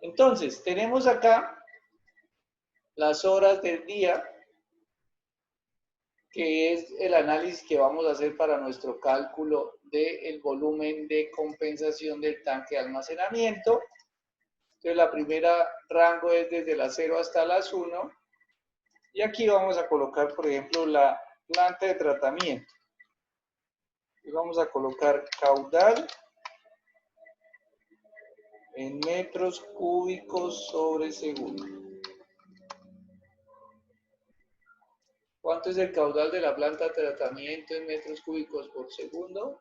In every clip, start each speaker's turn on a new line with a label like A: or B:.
A: Entonces, tenemos acá las horas del día, que es el análisis que vamos a hacer para nuestro cálculo del volumen de compensación del tanque de almacenamiento. Entonces, la primera rango es desde las 0 hasta las 1. Y aquí vamos a colocar, por ejemplo, la planta de tratamiento. Y vamos a colocar caudal en metros cúbicos sobre segundo. ¿Cuánto es el caudal de la planta de tratamiento en metros cúbicos por segundo?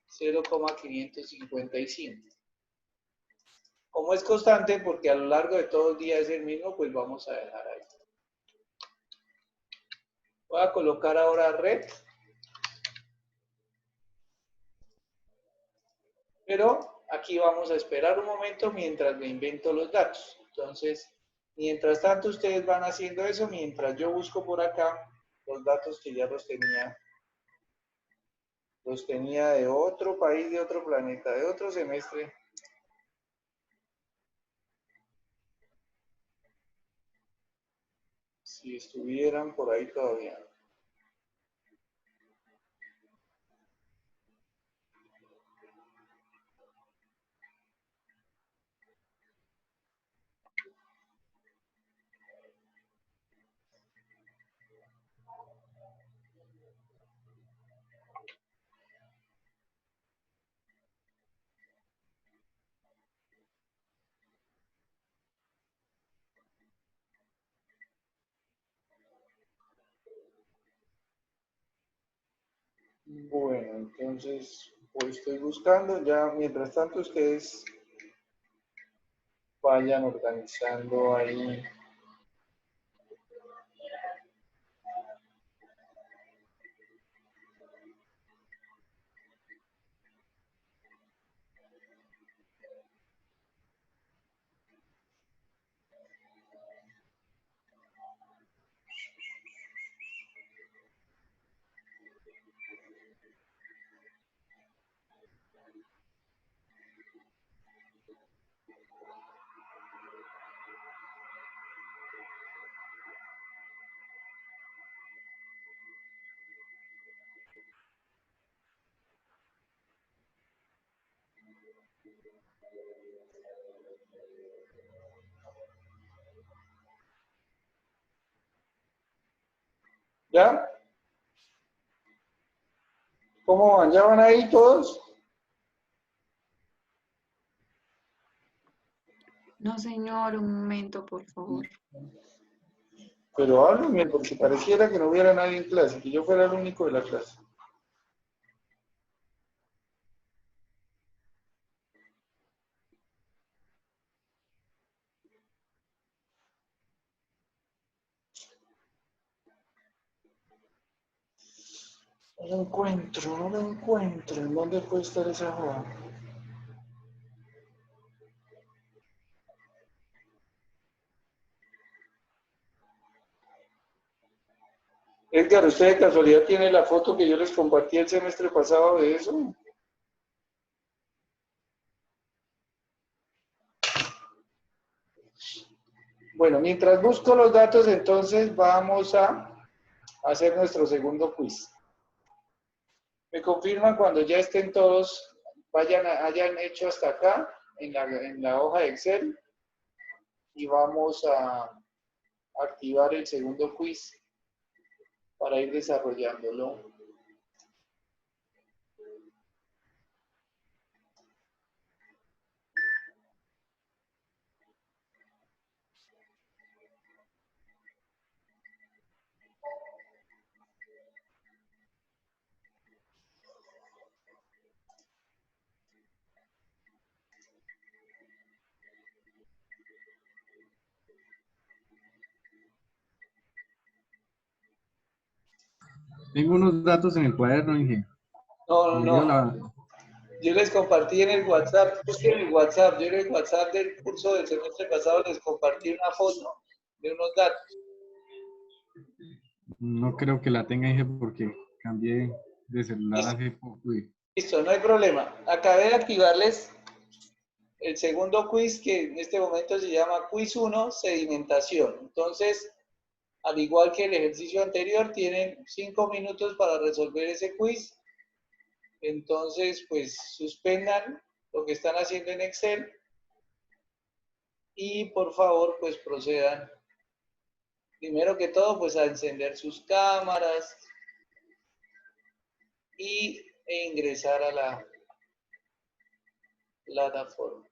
A: 0,555. Como es constante, porque a lo largo de todo el día es el mismo, pues vamos a dejar ahí. Voy a colocar ahora red. Pero aquí vamos a esperar un momento mientras me invento los datos. Entonces, mientras tanto ustedes van haciendo eso, mientras yo busco por acá los datos que ya los tenía de otro país, de otro planeta, de otro semestre. Si estuvieran por ahí todavía. Bueno, entonces, pues estoy buscando. Ya, mientras tanto, ustedes vayan organizando ahí. ¿Ya? ¿Cómo van? ¿Ya van ahí todos?
B: No, señor, un momento, por favor.
A: Pero háblenme, porque pareciera que no hubiera nadie en clase, que yo fuera el único de la clase. No lo encuentro, no lo encuentro. ¿En dónde puede estar esa joda? Edgar, ¿usted de casualidad tiene la foto que yo les compartí el semestre pasado de eso? Bueno, mientras busco los datos, entonces vamos a hacer nuestro segundo quiz. Me confirman cuando ya estén todos, hayan hecho hasta acá en la hoja de Excel y vamos a activar el segundo quiz para ir desarrollándolo.
C: Tengo unos datos en el cuaderno, Inge.
A: No. Yo les compartí en el WhatsApp, busquen el WhatsApp, yo en el WhatsApp del curso del semestre pasado les compartí una foto de unos datos.
C: No creo que la tenga, Inge, porque cambié de celular hace poco.
A: Listo, no hay problema. Acabé de activarles el segundo quiz, que en este momento se llama quiz 1, sedimentación. Entonces, al igual que el ejercicio anterior, tienen 5 minutos para resolver ese quiz. Entonces, pues suspendan lo que están haciendo en Excel y por favor, pues procedan. Primero que todo, pues a encender sus cámaras e ingresar a la plataforma.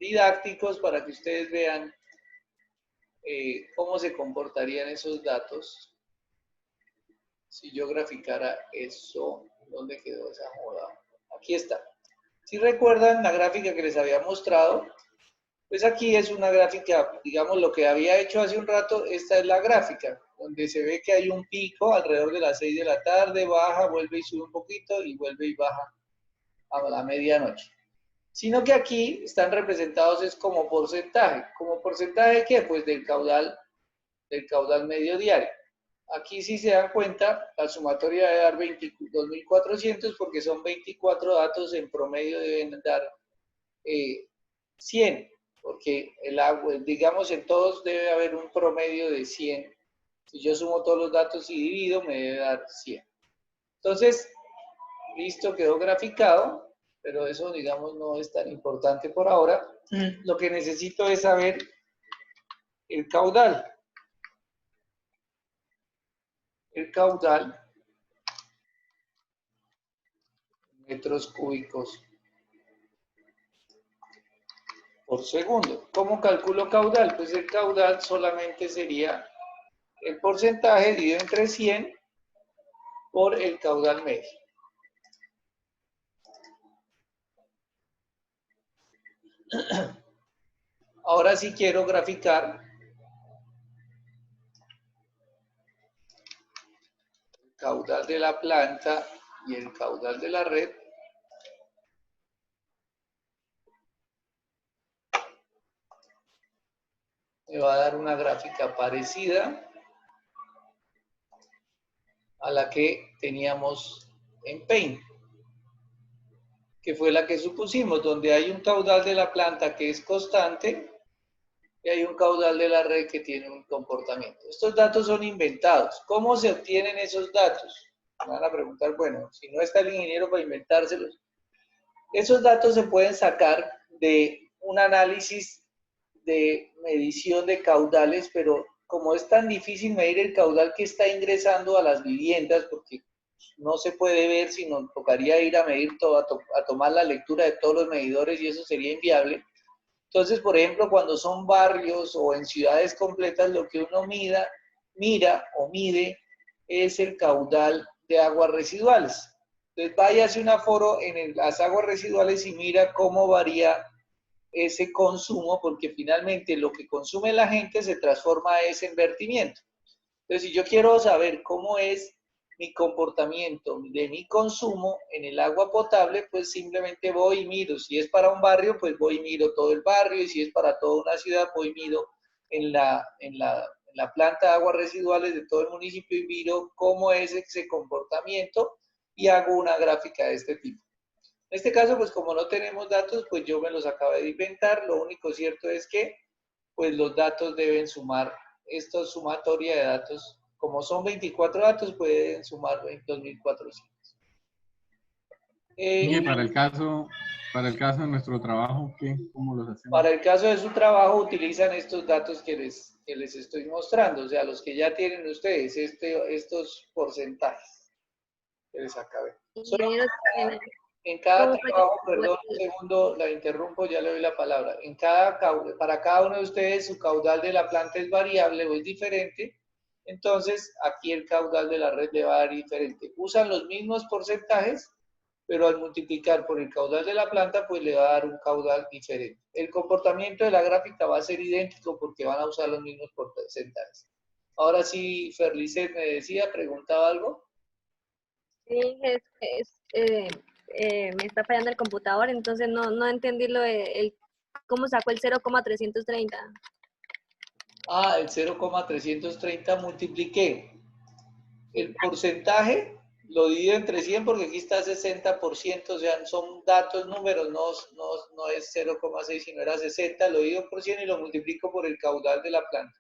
A: Didácticos para que ustedes vean cómo se comportarían esos datos si yo graficara eso. ¿Dónde quedó esa joda? Aquí está. Si recuerdan la gráfica que les había mostrado, pues aquí es una gráfica, digamos lo que había hecho hace un rato, esta es la gráfica, donde se ve que hay un pico alrededor de las 6 de la tarde, baja, vuelve y sube un poquito y vuelve y baja a la medianoche. Sino que aquí están representados es como porcentaje. ¿Como porcentaje de qué? Pues del caudal medio diario. Aquí si se dan cuenta, la sumatoria debe dar 22.400 porque son 24 datos, en promedio deben dar 100, porque el agua, digamos en todos debe haber un promedio de 100. Si yo sumo todos los datos y divido, me debe dar 100. Entonces, listo, quedó graficado. Pero eso, digamos, no es tan importante por ahora. Lo que necesito es saber el caudal. El caudal, metros cúbicos por segundo. ¿Cómo calculo caudal? Pues el caudal solamente sería el porcentaje dividido entre 100 por el caudal medio. Ahora sí quiero graficar el caudal de la planta y el caudal de la red. Me va a dar una gráfica parecida a la que teníamos en Paint, que fue la que supusimos, donde hay un caudal de la planta que es constante y hay un caudal de la red que tiene un comportamiento. Estos datos son inventados. ¿Cómo se obtienen esos datos? Me van a preguntar, bueno, si no está el ingeniero para inventárselos. Esos datos se pueden sacar de un análisis de medición de caudales, pero como es tan difícil medir el caudal que está ingresando a las viviendas, porque no se puede ver, sino tocaría ir a medir todo, a tomar la lectura de todos los medidores y eso sería inviable. Entonces, por ejemplo, cuando son barrios o en ciudades completas, lo que uno mira o mide es el caudal de aguas residuales. Entonces, vaya a hacer un aforo en las aguas residuales y mira cómo varía ese consumo, porque finalmente lo que consume la gente se transforma en vertimiento. Entonces, si yo quiero saber cómo es mi comportamiento de mi consumo en el agua potable, pues simplemente voy y miro. Si es para un barrio, pues voy y miro todo el barrio, y si es para toda una ciudad, voy y miro en la planta de aguas residuales de todo el municipio y miro cómo es ese comportamiento y hago una gráfica de este tipo. En este caso, pues como no tenemos datos, pues yo me los acabo de inventar. Lo único cierto es que pues los datos deben sumar, esta sumatoria de datos, como son 24 datos, pueden sumar 22.400.
C: Mire, para el caso de nuestro trabajo, ¿cómo los hacemos?
A: Para el caso de su trabajo, utilizan estos datos que les estoy mostrando, o sea, los que ya tienen ustedes, estos porcentajes que les acabé. En cada trabajo, perdón un segundo, la interrumpo, ya le doy la palabra. Para cada uno de ustedes su caudal de la planta es variable o es diferente, entonces aquí el caudal de la red le va a dar diferente. Usan los mismos porcentajes, pero al multiplicar por el caudal de la planta, pues le va a dar un caudal diferente. El comportamiento de la gráfica va a ser idéntico porque van a usar los mismos porcentajes. Ahora sí, Ferlicet me decía, preguntaba algo.
D: Sí, me está fallando el computador, entonces no entendí cómo sacó el 0,330.
A: Ah, el 0,330 multipliqué. El porcentaje lo divido entre 100 porque aquí está 60%, o sea, son datos, números, no es 0,6, sino era 60, lo divido por 100 y lo multiplico por el caudal de la planta.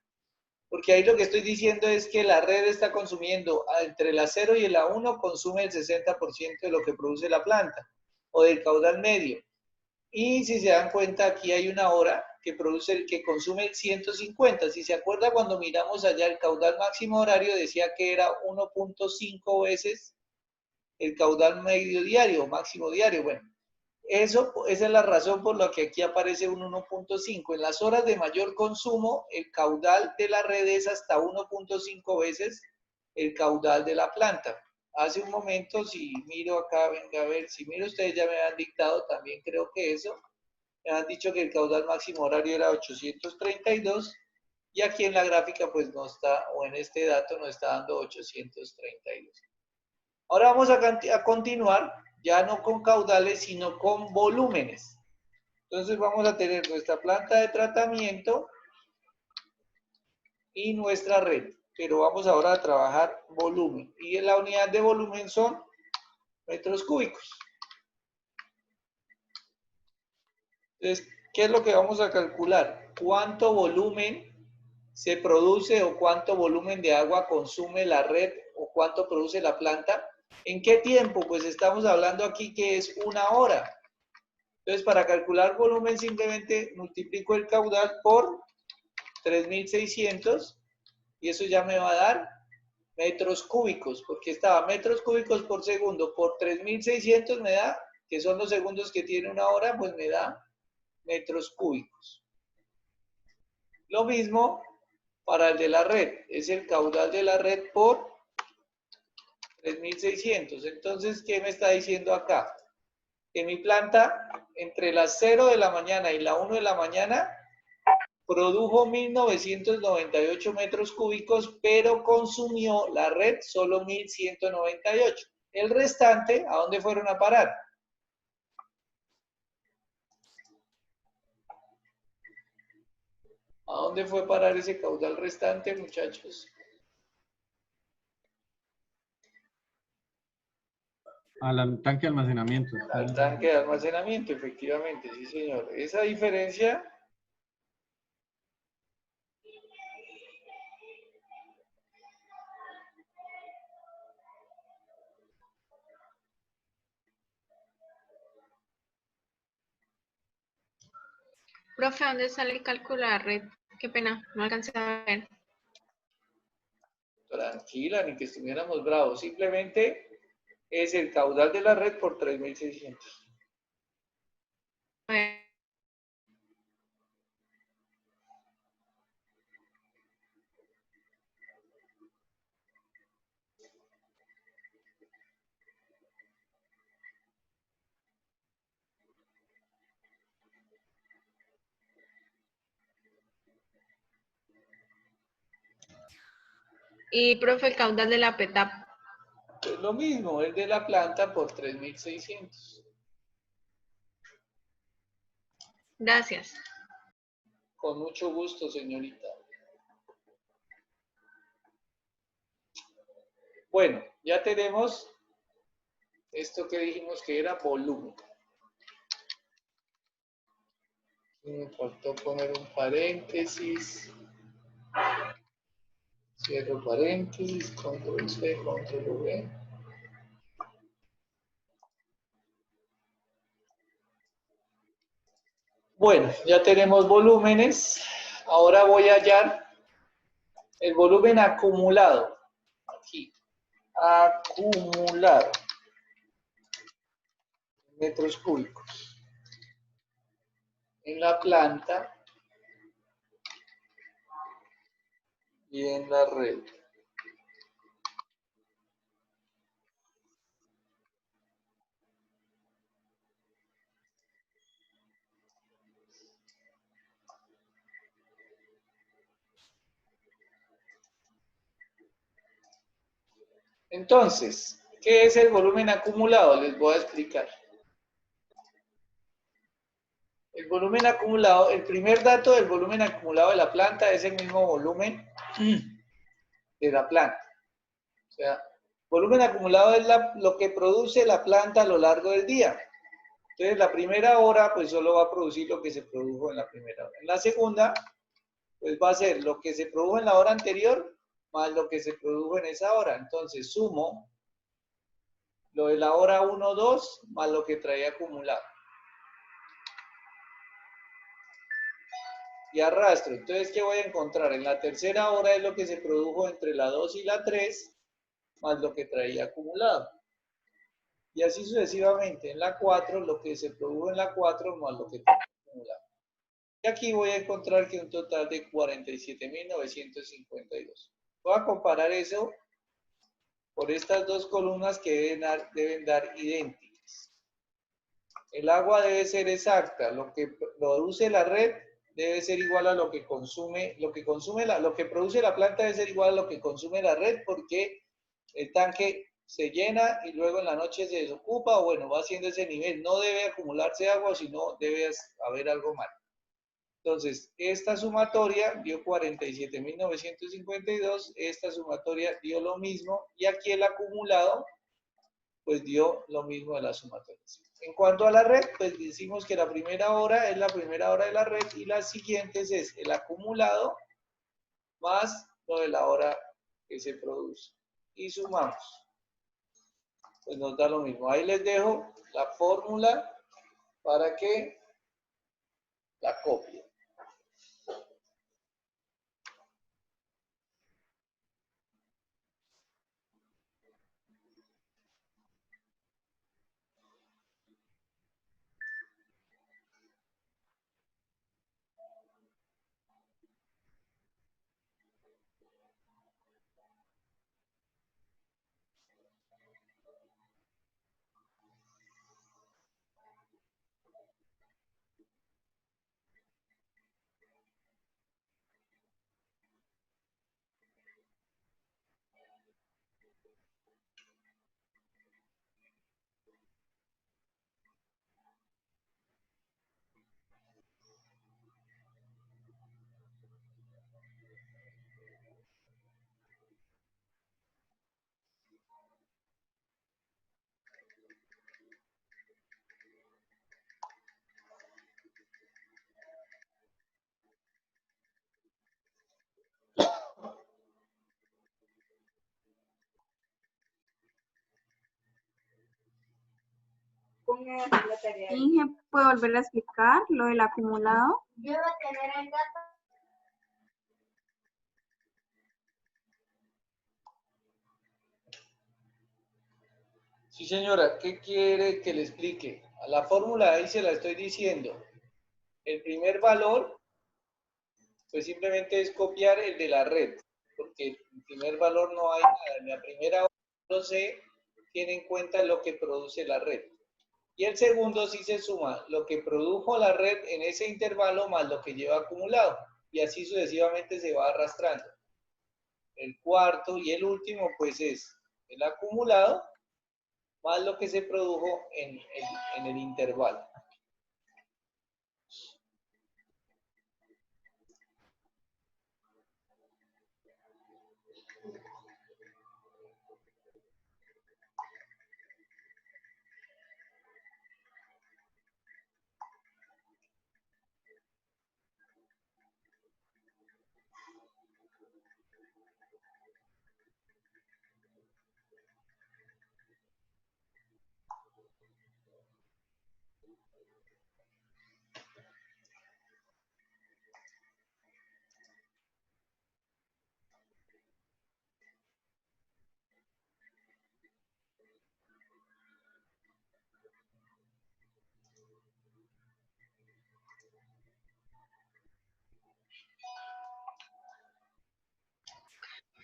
A: Porque ahí lo que estoy diciendo es que la red está consumiendo, entre la 0 y la 1, consume el 60% de lo que produce la planta, o del caudal medio. Y si se dan cuenta, aquí hay una hora que consume el 150. Si se acuerda, cuando miramos allá el caudal máximo horario, decía que era 1.5 veces el caudal medio diario, máximo diario. Bueno, esa es la razón por la que aquí aparece un 1.5. En las horas de mayor consumo, el caudal de la red es hasta 1.5 veces el caudal de la planta. Hace un momento, si miro acá, venga a ver, si miro, ustedes ya me han dictado, también creo que eso, me han dicho que el caudal máximo horario era 832, y aquí en la gráfica pues no está, o en este dato no está dando 832. Ahora vamos a continuar, ya no con caudales, sino con volúmenes. Entonces vamos a tener nuestra planta de tratamiento y nuestra red, pero vamos ahora a trabajar volumen. Y en la unidad de volumen son metros cúbicos. Entonces, ¿qué es lo que vamos a calcular? ¿Cuánto volumen se produce o cuánto volumen de agua consume la red o cuánto produce la planta? ¿En qué tiempo? Pues estamos hablando aquí que es una hora. Entonces, para calcular volumen simplemente multiplico el caudal por 3.600 y eso ya me va a dar metros cúbicos, porque estaba metros cúbicos por segundo por 3.600 me da, que son los segundos que tiene una hora, pues me da metros cúbicos. Lo mismo para el de la red, es el caudal de la red por 3.600. Entonces, ¿qué me está diciendo acá? Que mi planta, entre las 0 de la mañana y la 1 de la mañana, produjo 1.998 metros cúbicos, pero consumió la red solo 1.198. El restante, ¿a dónde fueron a parar? ¿A dónde fue a parar ese caudal restante, muchachos?
C: Al tanque de almacenamiento.
A: Al tanque de almacenamiento, efectivamente, sí señor. Esa diferencia
B: Profe, ¿dónde sale el cálculo de la red? Qué pena, no alcancé a ver.
A: tranquila, ni que estuviéramos bravos, simplemente es el caudal de la red por 3.600.
B: A ver. Y, profe, el caudal de la PETAP.
A: Es lo mismo, el de la planta por 3.600.
B: Gracias.
A: Con mucho gusto, señorita. Bueno, ya tenemos esto que dijimos que era volumen. Me faltó poner un paréntesis. Cierro paréntesis, control C, control V. Bueno, ya tenemos volúmenes. Ahora voy a hallar el volumen acumulado. Aquí. Acumulado. Metros cúbicos. En la planta y en la red. Entonces, ¿qué es el volumen acumulado? Les voy a explicar. El volumen acumulado, el primer dato del volumen acumulado de la planta es el mismo volumen de la planta. O sea, volumen acumulado es lo que produce la planta a lo largo del día. Entonces, la primera hora, pues solo va a producir lo que se produjo en la primera hora. En la segunda, pues va a ser lo que se produjo en la hora anterior más lo que se produjo en esa hora. Entonces, sumo lo de la hora 1, 2, más lo que traía acumulado. Y arrastro. Entonces, ¿qué voy a encontrar? En la tercera hora es lo que se produjo entre la 2 y la 3, más lo que traía acumulado. Y así sucesivamente. En la 4, lo que se produjo en la 4, más lo que traía acumulado. Y aquí voy a encontrar que un total de 47.952. Voy a comparar eso por estas dos columnas que deben dar idénticas. El agua debe ser exacta. Lo que produce la red debe ser igual a lo que consume, lo que produce la planta debe ser igual a lo que consume la red, porque el tanque se llena y luego en la noche se desocupa, o bueno, va haciendo ese nivel. No debe acumularse agua, sino debe haber algo mal. Entonces, esta sumatoria dio 47.952, esta sumatoria dio lo mismo, y aquí el acumulado, pues dio lo mismo de las sumatorias. En cuanto a la red, pues decimos que la primera hora es la primera hora de la red, y las siguientes es el acumulado más lo de la hora que se produce. Y sumamos. Pues nos da lo mismo. Ahí les dejo la fórmula para que la copien.
E: Inge, ¿puedo volver a explicar lo del acumulado?
A: Sí, señora, ¿qué quiere que le explique? A la fórmula ahí se la estoy diciendo. El primer valor, pues simplemente es copiar el de la red, porque el primer valor no hay nada. En la primera no se tiene en cuenta lo que produce la red. Y el segundo sí se suma lo que produjo la red en ese intervalo más lo que lleva acumulado. Y así sucesivamente se va arrastrando. El cuarto y el último, pues es el acumulado más lo que se produjo en el intervalo.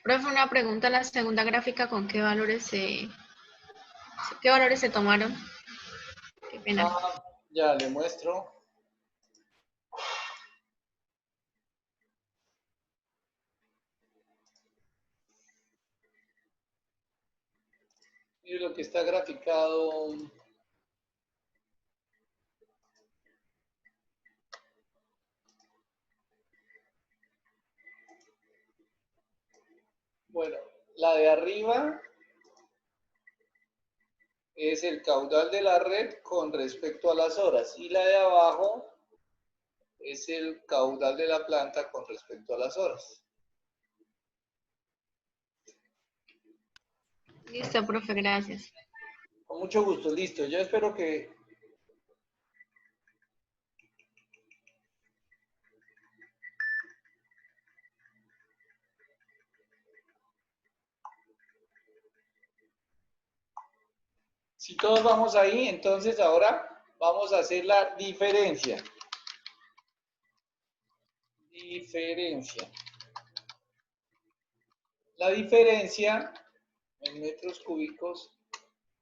B: Profe, una pregunta, la segunda gráfica, ¿con qué valores se tomaron? Qué pena.
A: Ya le muestro. Mire lo que está graficado. Bueno, la de arriba es el caudal de la red con respecto a las horas y la de abajo es el caudal de la planta con respecto a las horas.
B: Listo, profe, gracias.
A: Con mucho gusto, listo. Yo espero que... Si todos vamos ahí, entonces ahora vamos a hacer la diferencia. Diferencia. La diferencia en metros cúbicos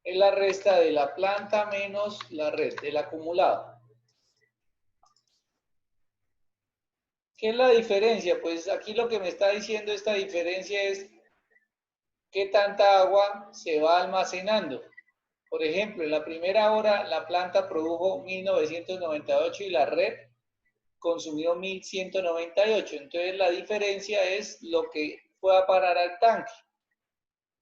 A: es la resta de la planta menos la red, del acumulado. ¿Qué es la diferencia? Pues aquí lo que me está diciendo esta diferencia es qué tanta agua se va almacenando. Por ejemplo, en la primera hora la planta produjo 1998 y la red consumió 1198. Entonces la diferencia es lo que fue a parar al tanque.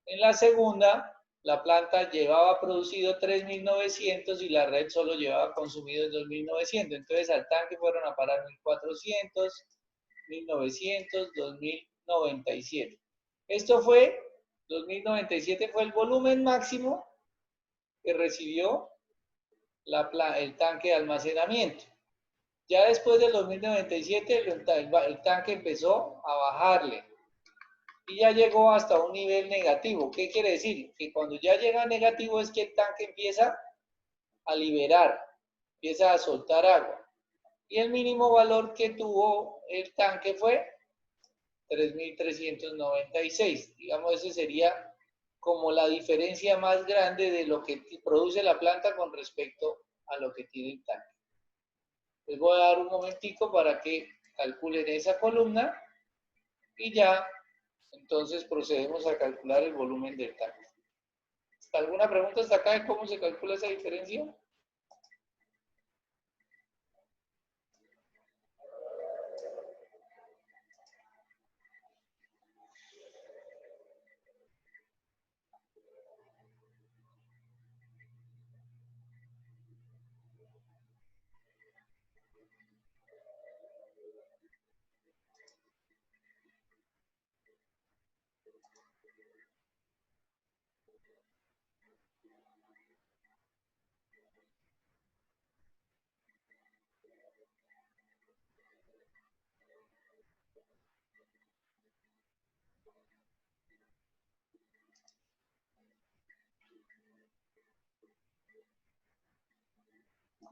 A: En la segunda, la planta llevaba producido 3900 y la red solo llevaba consumido 2900. Entonces al tanque fueron a parar 1400, 1900, 2097. Esto fue, 2097 fue el volumen máximo que recibió el tanque de almacenamiento. Ya después del 2097 el tanque empezó a bajarle y ya llegó hasta un nivel negativo. ¿Qué quiere decir? Que cuando ya llega a negativo es que el tanque empieza a liberar, empieza a soltar agua. Y el mínimo valor que tuvo el tanque fue 3.396. Digamos, ese sería como la diferencia más grande de lo que produce la planta con respecto a lo que tiene el tanque. Les voy a dar un momentico para que calculen esa columna y ya entonces procedemos a calcular el volumen del tanque. ¿Alguna pregunta hasta acá de cómo se calcula esa diferencia?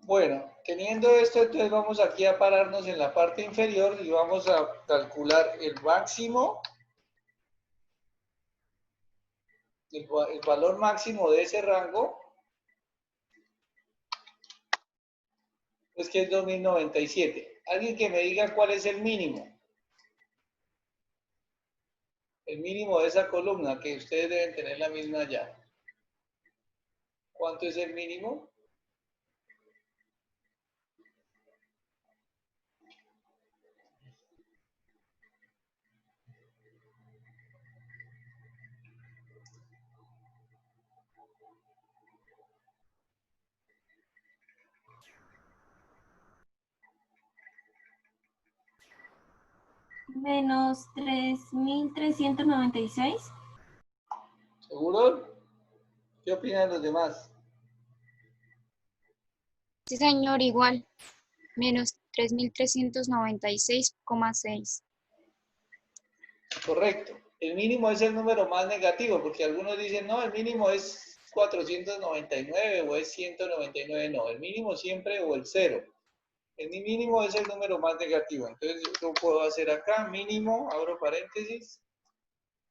A: Bueno, teniendo esto, entonces vamos aquí a pararnos en la parte inferior y vamos a calcular el máximo, el valor máximo de ese rango, pues que es 2097. Alguien que me diga cuál es el mínimo. El mínimo de esa columna, que ustedes deben tener la misma ya. ¿Cuánto es el mínimo?
E: Menos 3.396.
A: ¿Seguro? ¿Qué opinan los demás?
F: Sí, señor, igual. Menos 3.396,6.
A: Correcto. El mínimo es el número más negativo, porque algunos dicen, no, el mínimo es 499 o es 199. No, el mínimo siempre o el cero. El mínimo es el número más negativo. Entonces yo lo puedo hacer acá, mínimo, abro paréntesis,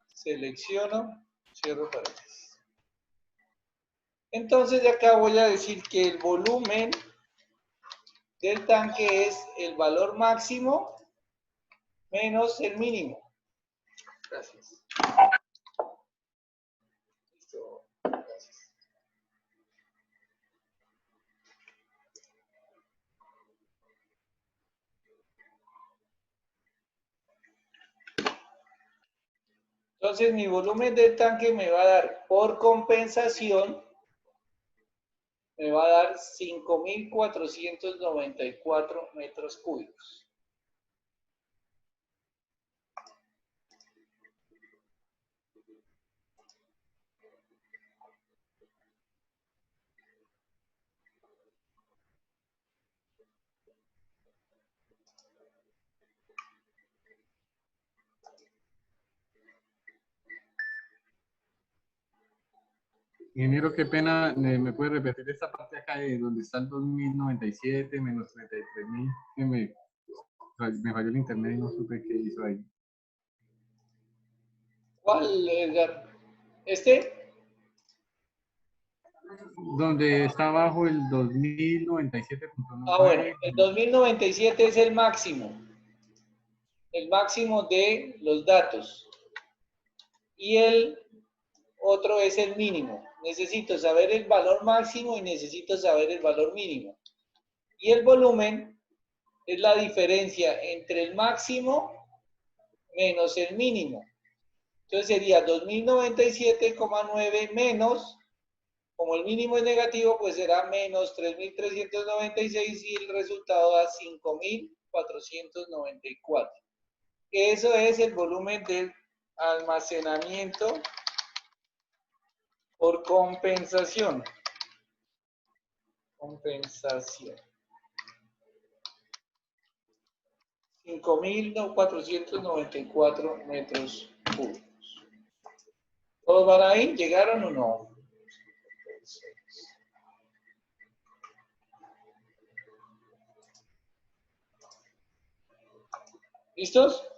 A: selecciono, cierro paréntesis. Entonces de acá voy a decir que el volumen del tanque es el valor máximo menos el mínimo. Gracias. Listo. Gracias. Entonces mi volumen del tanque me va a dar por compensación, me va a dar 5.494 metros cúbicos.
C: Ingeniero, qué pena, ¿me puede repetir esta parte acá de donde está el 2097 menos 33.000? Que me falló el internet y no supe qué hizo ahí.
A: ¿Cuál, Edgar? ¿Este?
C: Donde está abajo el
A: Ah,
C: 2097.9.
A: bueno, el 2097 es el máximo de los datos. Y el otro es el mínimo. Necesito saber el valor máximo y necesito saber el valor mínimo. Y el volumen es la diferencia entre el máximo menos el mínimo. Entonces sería 2097,9 menos, como el mínimo es negativo, pues será menos 3.396 y el resultado da 5.494. Eso es el volumen del almacenamiento por compensación. Compensación. 5.494 metros cúbicos. ¿Todos van ahí? ¿Llegaron o no? ¿Listos?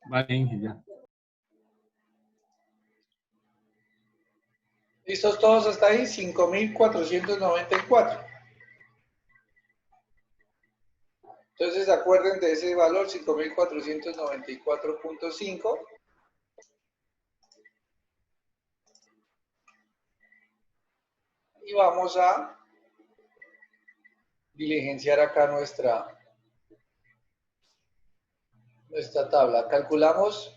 C: Vale, Inge, ya.
A: ¿Listos todos hasta ahí? 5.494. Entonces acuerden de ese valor, 5.494.5. Y vamos a diligenciar acá nuestra tabla. Calculamos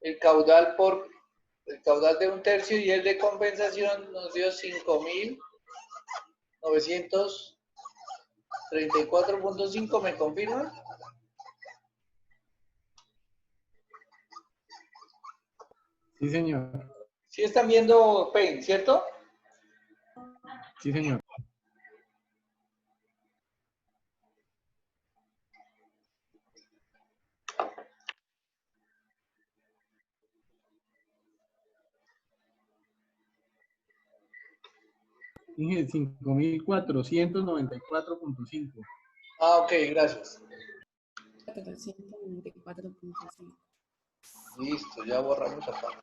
A: el caudal de un tercio y el de compensación nos dio 5.934.5. ¿Me confirman?
C: Sí, señor.
A: Sí están viendo Paint, ¿cierto?
C: Sí, señor. Inge, 5.494.5.
A: Ah, ok, gracias.
G: 494.5.
A: Listo, ya borramos acá.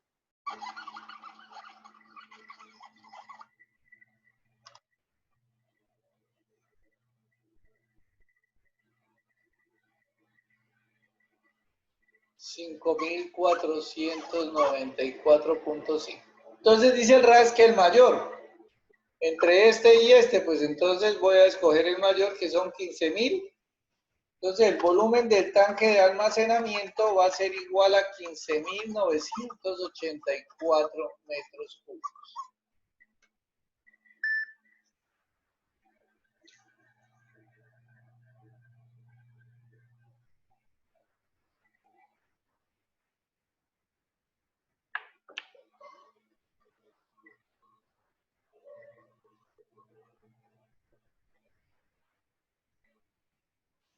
A: $5.494.5. Entonces dice el RAS que el mayor. Entre este y este, pues entonces voy a escoger el mayor, que son 15.000. Entonces el volumen del tanque de almacenamiento va a ser igual a 15.984 metros cúbicos.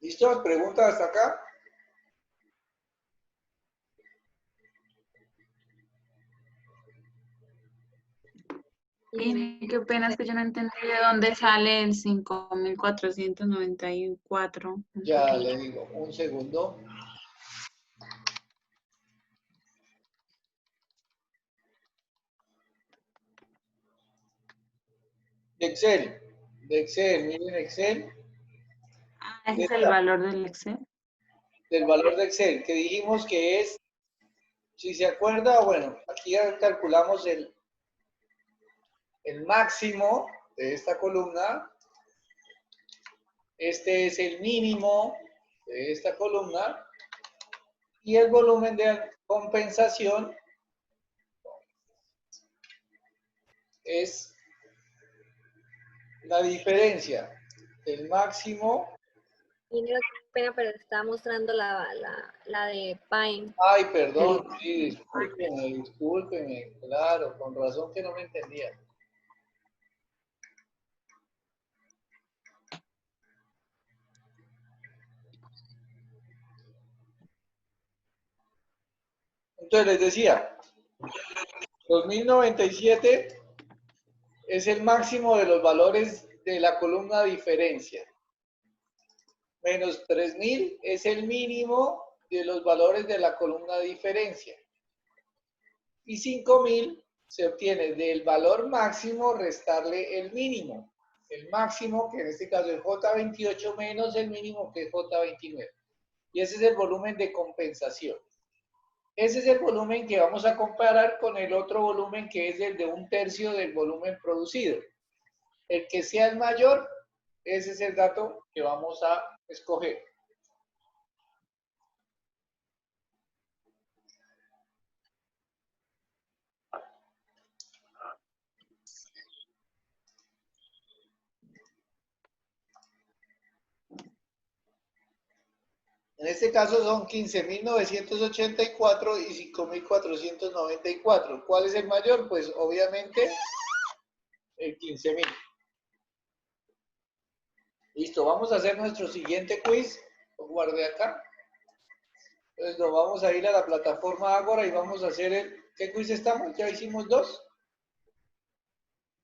A: ¿Listo? ¿Preguntas hasta acá?
E: Y qué pena, es que yo no entendí de dónde sale el 5.494. Un
A: Ya
E: poquito.
A: le digo, un segundo. De Excel, miren Excel,
E: Ah, ese es el valor del Excel.
A: del valor de Excel, que dijimos que es, si se acuerda, bueno, aquí ya calculamos el máximo de esta columna, este es el mínimo de esta columna, y el volumen de compensación es la diferencia del máximo.
D: Ingeniero, qué pena, pero estaba mostrando la de Pine.
A: Ay, perdón, sí, discúlpeme, claro, con razón que no me entendía. Entonces les decía, 2097 es el máximo de los valores de la columna diferencia. Menos 3000 es el mínimo de los valores de la columna diferencia. Y 5000 se obtiene del valor máximo restarle el mínimo. El máximo, que en este caso es J28, menos el mínimo, que es J29. Y ese es el volumen de compensación. Ese es el volumen que vamos a comparar con el otro volumen, que es el de 1/3 del volumen producido. El que sea el mayor, ese es el dato que vamos a escoger. En este caso son 15.984 y 5.494. ¿Cuál es el mayor? Pues obviamente el 15.000. Listo, vamos a hacer nuestro siguiente quiz. Lo guardé acá. Entonces lo vamos a ir a la plataforma Agora y vamos a hacer el... ¿Qué quiz estamos? ¿Ya hicimos 2?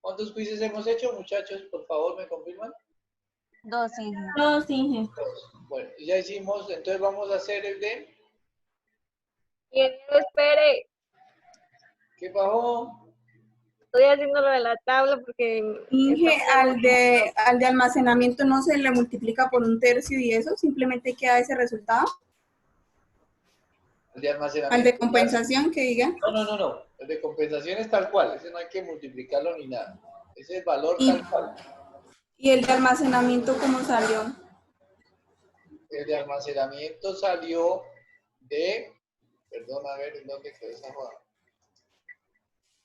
A: ¿Cuántos quizzes hemos hecho, muchachos? Por favor, ¿me confirman?
E: 2, Inge.
G: No, sí.
A: 2. Bueno, ya hicimos, entonces vamos a hacer el de...
D: Ingeniero, espere.
A: ¿Qué pasó?
D: Estoy haciendo lo de la tabla porque...
G: Inge, al de almacenamiento no se le multiplica por 1/3 y eso, simplemente queda ese resultado.
A: El de almacenamiento.
G: Al de compensación, que diga.
A: No. El de compensación es tal cual. Ese no hay que multiplicarlo ni nada. Ese es el valor tal cual.
G: ¿Y el de almacenamiento cómo salió?
A: El de almacenamiento salió de... Perdón, a ver, ¿en dónde quedó esa joda?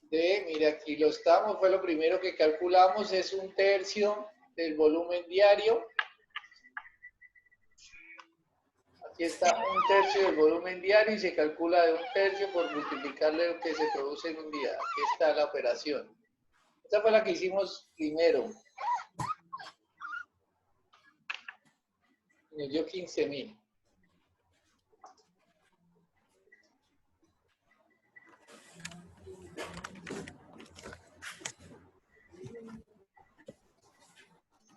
A: Mira, aquí lo estamos, fue lo primero que calculamos, es 1/3 del volumen diario. Aquí está 1/3 del volumen diario y se calcula de 1/3 por multiplicarle lo que se produce en un día. Aquí está la operación. Esta fue la que hicimos primero. Nos dio 15.000.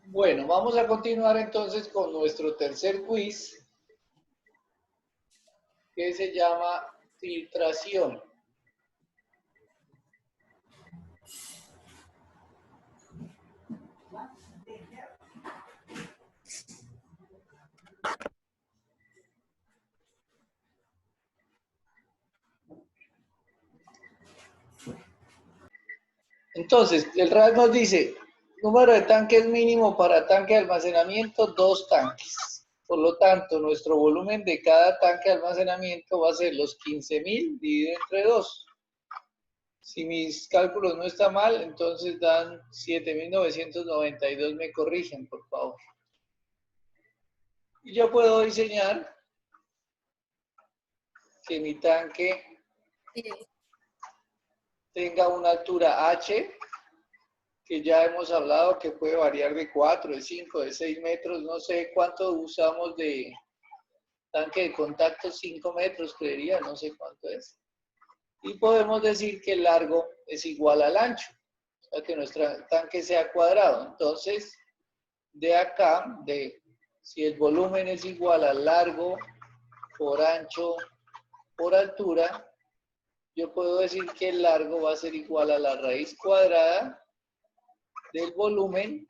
A: Bueno, vamos a continuar entonces con nuestro tercer quiz, que se llama filtración. Entonces, el RAS nos dice, número de tanques mínimo para tanque de almacenamiento, 2 tanques. Por lo tanto, nuestro volumen de cada tanque de almacenamiento va a ser los 15.000 dividido entre 2. Si mis cálculos no están mal, entonces dan 7.992. Me corrigen, por favor. Y yo puedo diseñar que mi tanque tenga una altura H, que ya hemos hablado que puede variar de 4, de 5, de 6 metros, no sé cuánto usamos de tanque de contacto, 5 metros creería, no sé cuánto es. Y podemos decir que el largo es igual al ancho. para que nuestro tanque sea cuadrado. Entonces, de acá, si el volumen es igual al largo por ancho por altura, yo puedo decir que el largo va a ser igual a la raíz cuadrada del volumen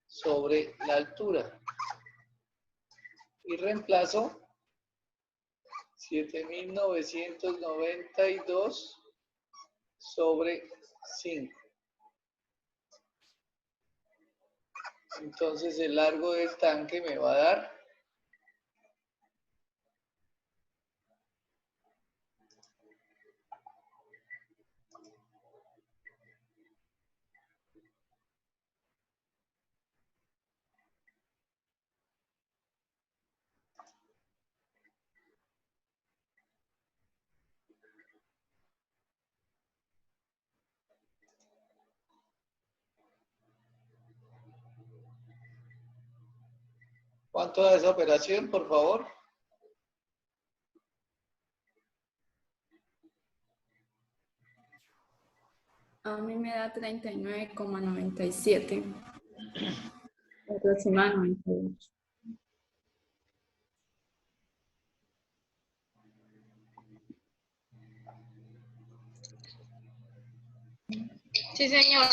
A: sobre la altura. Y reemplazo 7.992 sobre 5. Entonces el largo del tanque me va a dar 'Cuánto da esa operación, por favor?
H: A mí me da 39,97. Aproximadamente.
B: Sí, señor.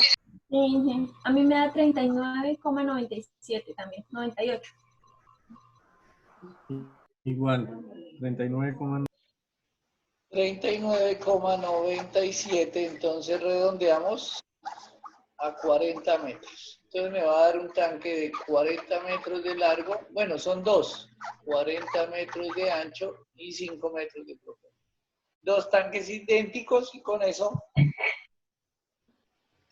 D: Ujú. A mí me da 39,97 también, 98.
C: Igual, 39,
A: 39,97, entonces redondeamos a 40 metros. Entonces me va a dar un tanque de 40 metros de largo, bueno, son dos, 40 metros de ancho y 5 metros de profundidad. Dos tanques idénticos y con eso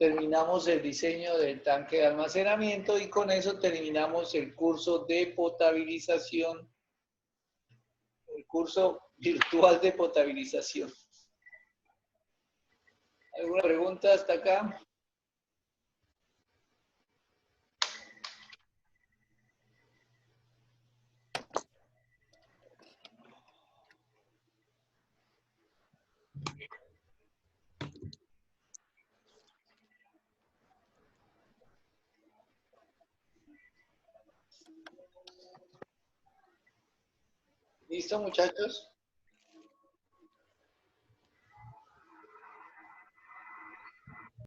A: terminamos el diseño del tanque de almacenamiento y con eso terminamos el curso de potabilización, el curso virtual de potabilización. ¿Alguna pregunta hasta acá? ¿Listo, muchachos?